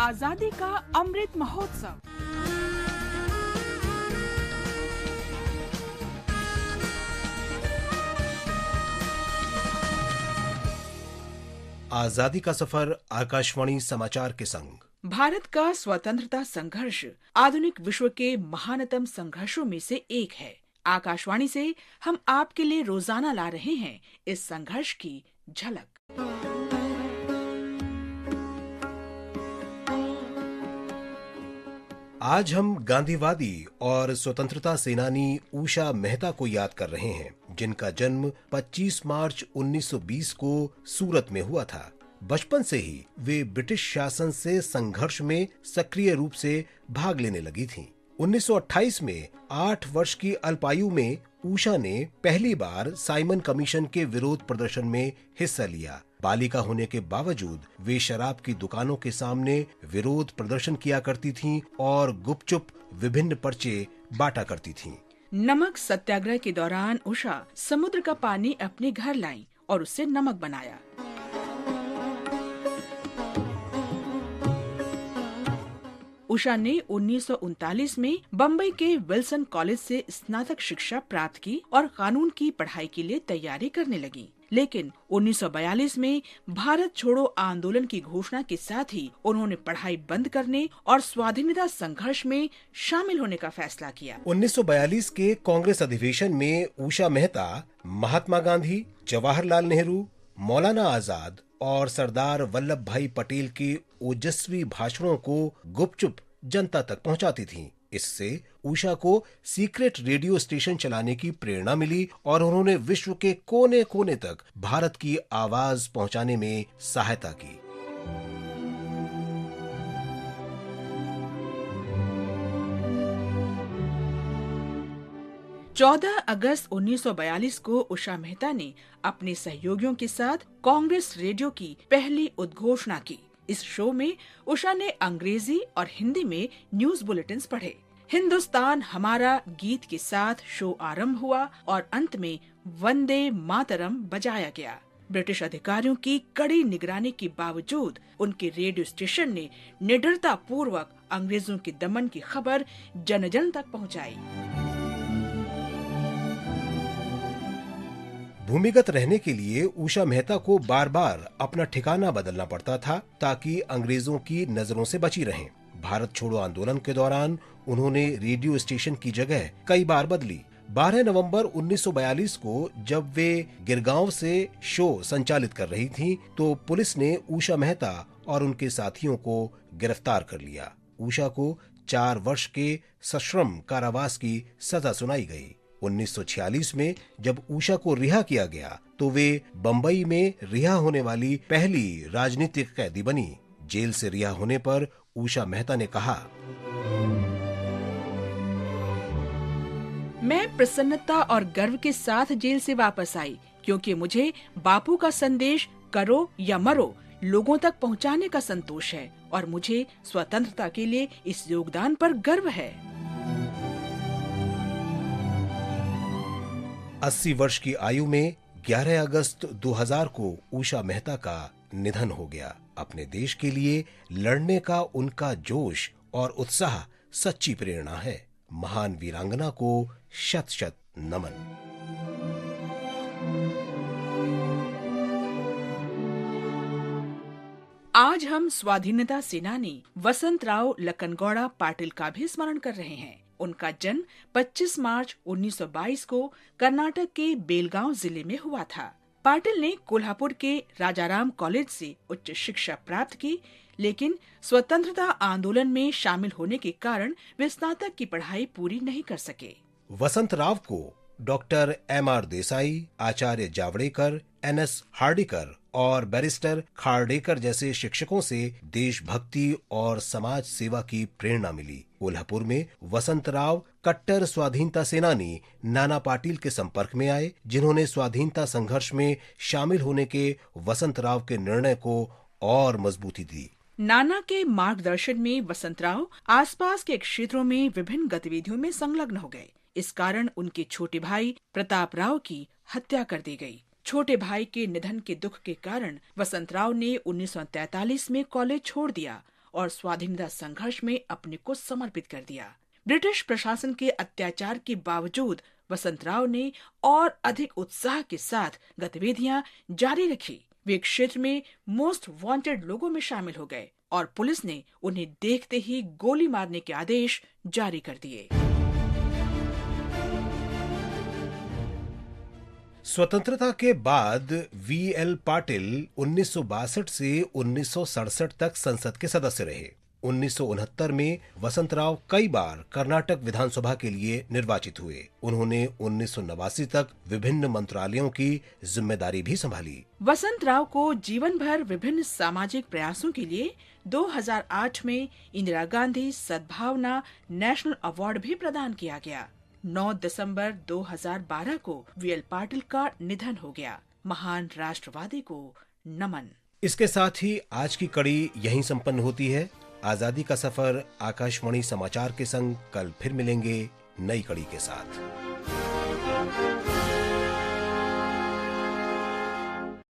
आजादी का अमृत महोत्सव। आजादी का सफर आकाशवाणी समाचार के संग। भारत का स्वतंत्रता संघर्ष आधुनिक विश्व के महानतम संघर्षों में से एक है। आकाशवाणी से हम आपके लिए रोजाना ला रहे हैं इस संघर्ष की झलक। आज हम गांधीवादी और स्वतंत्रता सेनानी उषा मेहता को याद कर रहे हैं, जिनका जन्म 25 मार्च 1920 को सूरत में हुआ था। बचपन से ही वे ब्रिटिश शासन से संघर्ष में सक्रिय रूप से भाग लेने लगी थीं। 1928 में 8 वर्ष की अल्पायु में उषा ने पहली बार साइमन कमीशन के विरोध प्रदर्शन में हिस्सा लिया। बालिका होने के बावजूद वे शराब की दुकानों के सामने विरोध प्रदर्शन किया करती थीं और गुपचुप विभिन्न पर्चे बांटा करती थीं। नमक सत्याग्रह के दौरान उषा समुद्र का पानी अपने घर लाई और उससे नमक बनाया। उषा ने 1939 में बम्बई के विल्सन कॉलेज से स्नातक शिक्षा प्राप्त की और कानून की पढ़ाई के लिए तैयारी करने लगी। लेकिन 1942 में भारत छोड़ो आंदोलन की घोषणा के साथ ही उन्होंने पढ़ाई बंद करने और स्वाधीनता संघर्ष में शामिल होने का फैसला किया। 1942 के कांग्रेस अधिवेशन में उषा मेहता महात्मा गांधी, जवाहरलाल नेहरू, मौलाना आजाद और सरदार वल्लभ भाई पटेल के ओजस्वी भाषणों को गुपचुप जनता तक पहुंचाती थीं। इससे उषा को सीक्रेट रेडियो स्टेशन चलाने की प्रेरणा मिली और उन्होंने विश्व के कोने कोने तक भारत की आवाज पहुंचाने में सहायता की। चौदह अगस्त 1942 को उषा मेहता ने अपने सहयोगियों के साथ कांग्रेस रेडियो की पहली उद्घोषणा की। इस शो में उषा ने अंग्रेजी और हिंदी में न्यूज बुलेटिन्स पढ़े। हिंदुस्तान हमारा गीत के साथ शो आरंभ हुआ और अंत में वंदे मातरम बजाया गया। ब्रिटिश अधिकारियों की कड़ी निगरानी के बावजूद उनके रेडियो स्टेशन ने निडरता पूर्वक अंग्रेजों के दमन की खबर जन जन तक पहुंचाई। भूमिगत रहने के लिए उषा मेहता को बार बार अपना ठिकाना बदलना पड़ता था ताकि अंग्रेजों की नजरों से बची रहें। भारत छोड़ो आंदोलन के दौरान उन्होंने रेडियो स्टेशन की जगह कई बार बदली। 12 नवंबर 1942 को जब वे गिरगांव से शो संचालित कर रही थीं, तो पुलिस ने उषा मेहता और उनके साथियों को गिरफ्तार कर लिया। उषा को 4 वर्ष के सश्रम कारावास की सजा सुनाई गई। 1946 में जब उषा को रिहा किया गया तो वे बंबई में रिहा होने वाली पहली राजनीतिक कैदी बनी। जेल से रिहा होने पर उषा मेहता ने कहा, मैं प्रसन्नता और गर्व के साथ जेल से वापस आई, क्योंकि मुझे बापू का संदेश करो या मरो लोगों तक पहुंचाने का संतोष है और मुझे स्वतंत्रता के लिए इस योगदान पर गर्व है। 80 वर्ष की आयु में 11 अगस्त 2000 को उषा मेहता का निधन हो गया। अपने देश के लिए लड़ने का उनका जोश और उत्साह सच्ची प्रेरणा है। महान वीरांगना को शत शत नमन। आज हम स्वाधीनता सेनानी वसंतराव लक्कनगौड़ा पाटिल का भी स्मरण कर रहे हैं। उनका जन्म 25 मार्च 1922 को कर्नाटक के बेलगांव जिले में हुआ था। पाटिल ने कोल्हापुर के राजाराम कॉलेज से उच्च शिक्षा प्राप्त की, लेकिन स्वतंत्रता आंदोलन में शामिल होने के कारण वे स्नातक की पढ़ाई पूरी नहीं कर सके। वसंतराव को डॉक्टर M.R. देसाई, आचार्य जावड़ेकर, N.S. हार्डिकर और बैरिस्टर खार्डेकर जैसे शिक्षकों से देशभक्ति और समाज सेवा की प्रेरणा मिली। कोल्हापुर में वसंतराव कट्टर स्वाधीनता सेनानी नाना पाटिल के संपर्क में आए, जिन्होंने स्वाधीनता संघर्ष में शामिल होने के वसंतराव के निर्णय को और मजबूती दी। नाना के मार्गदर्शन में वसंतराव आसपास के क्षेत्रों में विभिन्न गतिविधियों में संलग्न हो गए। इस कारण उनके छोटे भाई प्रताप राव की हत्या कर दी गई। छोटे भाई के निधन के दुख के कारण वसंतराव ने 1943 में कॉलेज छोड़ दिया और स्वाधीनता संघर्ष में अपने को समर्पित कर दिया। ब्रिटिश प्रशासन के अत्याचार के बावजूद वसंतराव ने और अधिक उत्साह के साथ गतिविधियां जारी रखी। वे क्षेत्र में मोस्ट वांटेड लोगों में शामिल हो गए और पुलिस ने उन्हें देखते ही गोली मारने के आदेश जारी कर दिए। स्वतंत्रता के बाद वीएल पाटिल 1962 से 1967 तक संसद के सदस्य रहे। 1969 में वसंतराव कई बार कर्नाटक विधानसभा के लिए निर्वाचित हुए। उन्होंने 1989 तक विभिन्न मंत्रालयों की जिम्मेदारी भी संभाली। वसंतराव को जीवन भर विभिन्न सामाजिक प्रयासों के लिए 2008 में इंदिरा गांधी सद्भावना नेशनल अवार्ड भी प्रदान किया गया। 9 दिसंबर 2012 को वीएल पाटिल का निधन हो गया। महान राष्ट्रवादी को नमन। इसके साथ ही आज की कड़ी यहीं संपन्न होती है। आजादी का सफर आकाशवाणी समाचार के संग कल फिर मिलेंगे नई कड़ी के साथ।